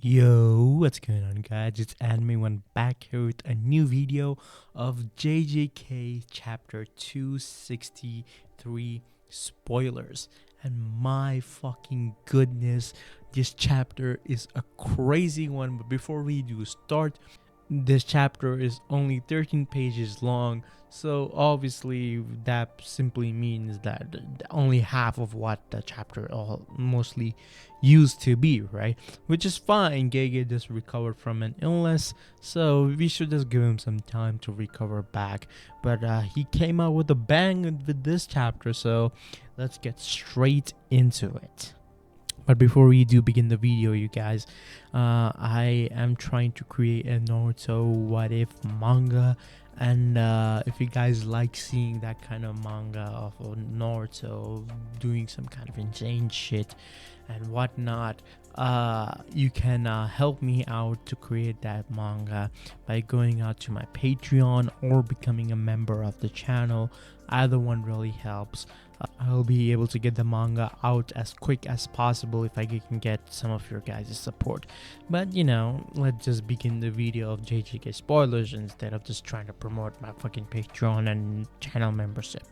Yo, what's going on, guys? It's Anime One back here with a new video of JJK chapter 263 spoilers. And my fucking goodness, this chapter is a crazy one. But before we do start, this chapter is only 13 pages long, so obviously that simply means that only half of what the chapter all mostly used to be, right? Which is fine. Gege just recovered from an illness, so we should just give him some time to recover back. But he came out with a bang with this chapter, so let's get straight into it. But before we do begin the video, you guys, I am trying to create a Naruto what if manga, and if you guys like seeing that kind of manga of Naruto doing some kind of insane shit and whatnot, you can help me out to create that manga by going out to my Patreon or becoming a member of the channel. Either one really helps. I'll be able to get the manga out as quick as possible if I can get some of your guys' support. But you know, let's just begin the video of JJK spoilers instead of just trying to promote my fucking Patreon and channel membership.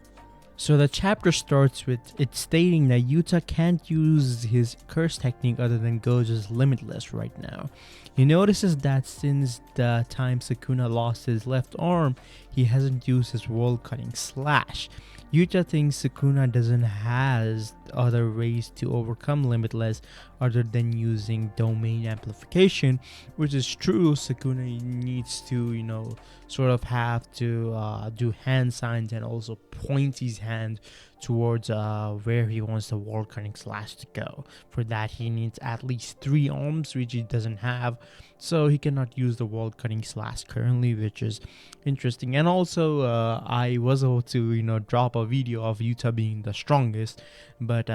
So the chapter starts with it stating that Yuta can't use his curse technique other than Gojo's Limitless right now. He notices that since the time Sukuna lost his left arm, he hasn't used his world-cutting slash. Yuta thinks Sukuna doesn't has other ways to overcome Limitless other than using domain amplification, which is true. Sukuna needs to, sort of have to do hand signs and also point his hand towards where he wants the world cutting slash to go. For that, he needs at least 3 arms, which he doesn't have, so he cannot use the world cutting slash currently, which is interesting. And also I was able to drop a video of Yuta being the strongest, but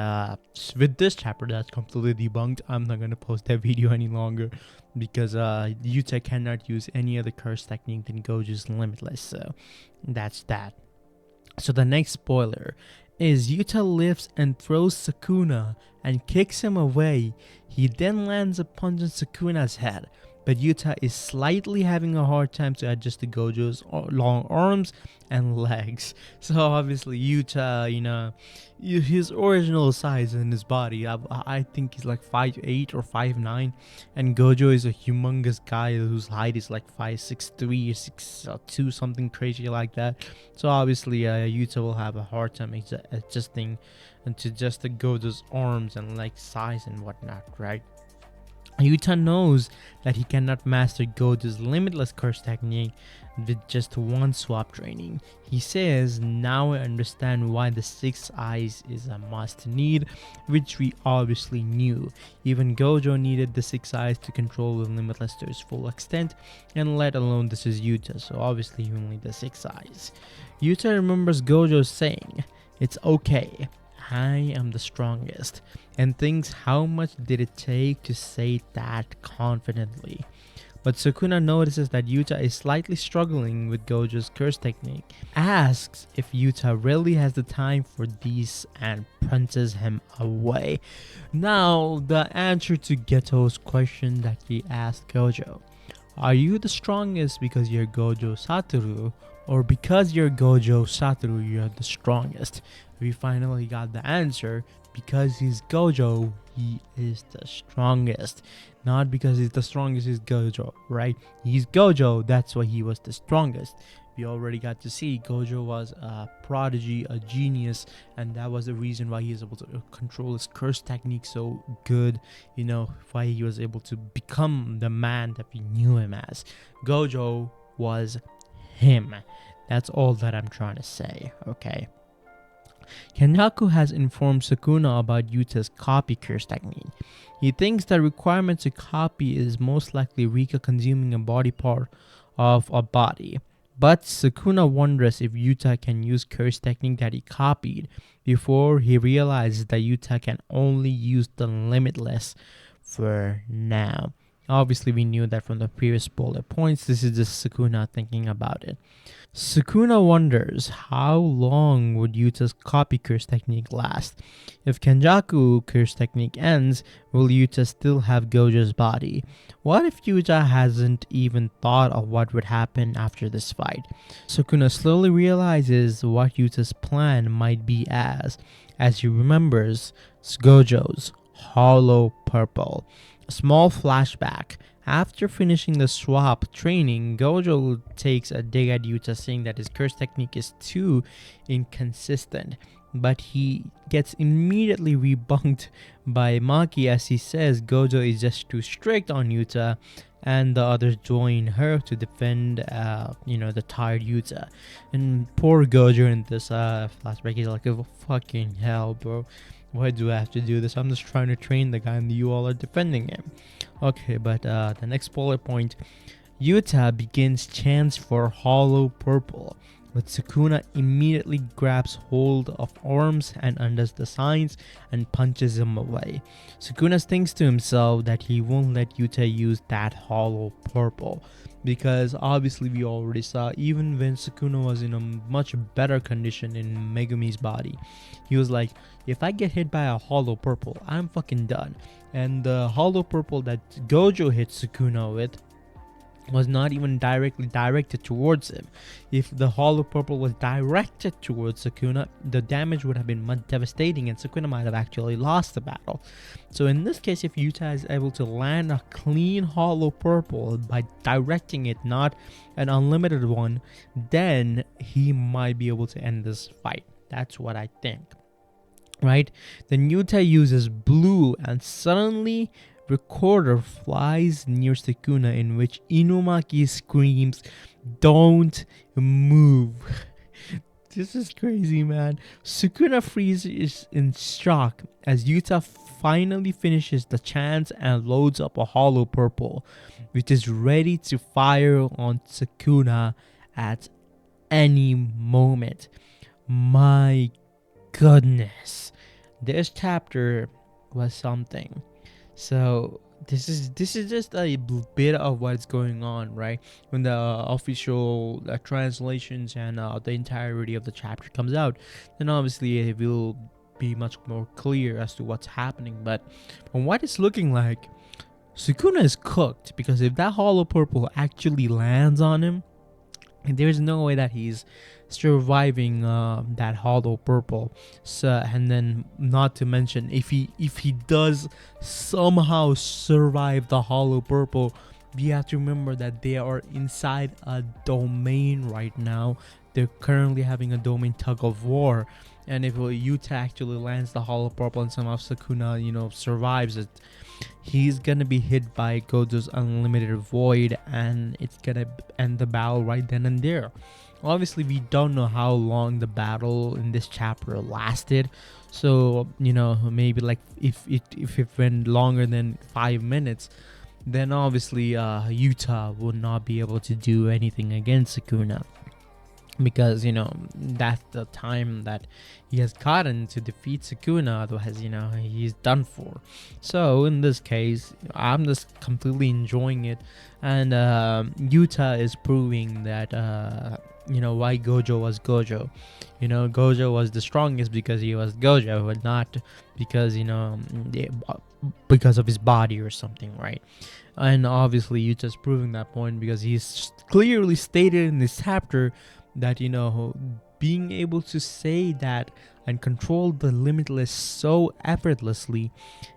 with this chapter that's completely debunked. I'm not gonna post that video any longer because Yuta cannot use any other curse technique than Gojo's Limitless, so that's that. So the next spoiler is Yuta lifts and throws Sukuna and kicks him away. He then lands a punch on Sukuna's head, but Yuta is slightly having a hard time to adjust to Gojo's long arms and legs. So obviously Yuta, his original size in his body, I think he's like 5'8" or 5'9", and Gojo is a humongous guy whose height is like 5'6'3" or 6'2", something crazy like that. So obviously Yuta will have a hard time adjusting to just the Gojo's arms and leg size and whatnot, right? Yuta knows that he cannot master Gojo's Limitless curse technique with just one swap training. He says, "Now I understand why the 6 eyes is a must need," which we obviously knew. Even Gojo needed the 6 eyes to control the Limitless to its full extent, and let alone this is Yuta, so obviously you only the 6 eyes. Yuta remembers Gojo saying, "It's okay, I am the strongest," and thinks how much did it take to say that confidently. But Sukuna notices that Yuta is slightly struggling with Gojo's curse technique, asks if Yuta really has the time for these, and punches him away. Now, the answer to Geto's question that he asked Gojo: are you the strongest because you're Gojo Satoru, or because you're Gojo Satoru you're the strongest? We finally got the answer. Because he's Gojo, he is the strongest. Not because he's the strongest, he's Gojo, right? He's Gojo, that's why he was the strongest. We already got to see Gojo was a prodigy, a genius, and that was the reason why he was able to control his curse technique so good, why he was able to become the man that we knew him as. Gojo was him. That's all that I'm trying to say, okay? Kenyaku has informed Sukuna about Yuta's copy curse technique. He thinks the requirement to copy is most likely Rika consuming a body part of a body. But Sukuna wonders if Yuta can use curse technique that he copied before he realizes that Yuta can only use the Limitless for now. Obviously, we knew that from the previous bullet points. This is just Sukuna thinking about it. Sukuna wonders how long would Yuta's copy curse technique last. If Kenjaku curse technique ends, will Yuta still have Gojo's body? What if Yuta hasn't even thought of what would happen after this fight? Sukuna slowly realizes what Yuta's plan might be as he remembers Gojo's hollow purple. A small flashback. After finishing the swap training, Gojo takes a dig at Yuta, saying that his curse technique is too inconsistent. But he gets immediately rebunked by Maki as he says Gojo is just too strict on Yuta, and the others join her to defend, the tired Yuta. And poor Gojo in this flashback, he's like, oh, fucking hell, bro. Why do I have to do this? I'm just trying to train the guy and you all are defending him. Okay, but the next bullet point. Yuta begins chants for hollow purple, but Sukuna immediately grabs hold of arms and undoes the signs and punches him away. Sukuna thinks to himself that he won't let Yuta use that hollow purple, because obviously we already saw even when Sukuna was in a much better condition in Megumi's body, he was like, if I get hit by a hollow purple, I'm fucking done. And the hollow purple that Gojo hit Sukuna with was not even directly directed towards him. If the hollow purple was directed towards Sukuna, the damage would have been much devastating and Sukuna might have actually lost the battle. So in this case, if Yuta is able to land a clean hollow purple by directing it, not an unlimited one, then he might be able to end this fight. That's what I think. Right? Then Yuta uses blue and suddenly recorder flies near Sukuna, in which Inumaki screams, "Don't move." This is crazy, man. Sukuna freezes in shock as Yuta finally finishes the chant and loads up a hollow purple, which is ready to fire on Sukuna at any moment. My goodness, this chapter was something. So this is just a bit of what's going on, right? When the official translations and the entirety of the chapter comes out, then obviously it will be much more clear as to what's happening. But from what it's looking like, Sukuna is cooked, because if that hollow purple actually lands on him, there's no way that he's surviving that hollow purple. So, and then not to mention, if he does somehow survive the hollow purple, we have to remember that they are inside a domain right now. They're currently having a domain tug of war, and if Yuta actually lands the hollow purple and somehow Sukuna survives it, he's gonna be hit by Gojo's unlimited void, and it's gonna end the battle right then and there. Obviously, we don't know how long the battle in this chapter lasted, so maybe like if it went longer than 5 minutes, then obviously Yuta would not be able to do anything against Sukuna, because that's the time that he has gotten to defeat Sukuna. Otherwise, he's done for. So in this case, I'm just completely enjoying it, and Yuta is proving that why Gojo was Gojo. Gojo was the strongest because he was Gojo, but not because because of his body or something, right? And obviously Yuta's proving that point, because he's clearly stated in this chapter that being able to say that and control the limitless so effortlessly,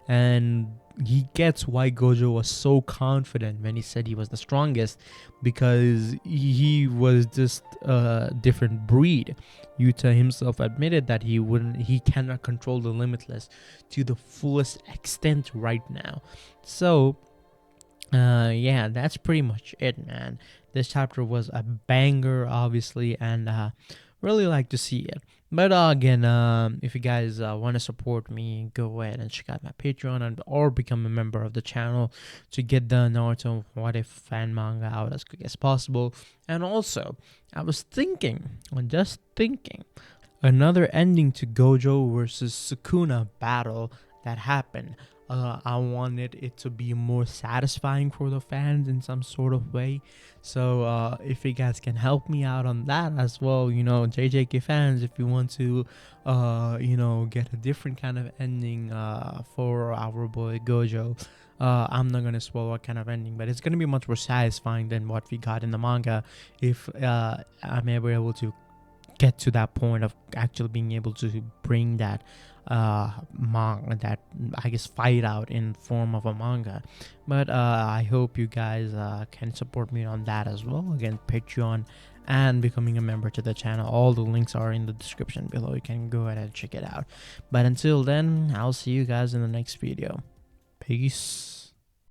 and he gets why Gojo was so confident when he said he was the strongest, because he was just a different breed. Yuta himself admitted that he cannot control the limitless to the fullest extent right now. So yeah, that's pretty much it, man. This chapter was a banger, obviously, and really like to see it. But again, if you guys want to support me, go ahead and check out my Patreon or become a member of the channel to get the Naruto What If fan manga out as quick as possible. And also, I was just thinking, another ending to Gojo versus Sukuna battle that happened. I wanted it to be more satisfying for the fans in some sort of way. So if you guys can help me out on that as well, JJK fans, if you want to get a different kind of ending for our boy Gojo, I'm not gonna spoil what kind of ending, but it's gonna be much more satisfying than what we got in the manga if I'm ever able to get to that point of actually being able to bring that manga, that I guess fight out in form of a manga. But I hope you guys can support me on that as well. Again, Patreon and becoming a member to the channel, all the links are in the description below. You can go ahead and check it out. But until then, I'll see you guys in the next video. Peace.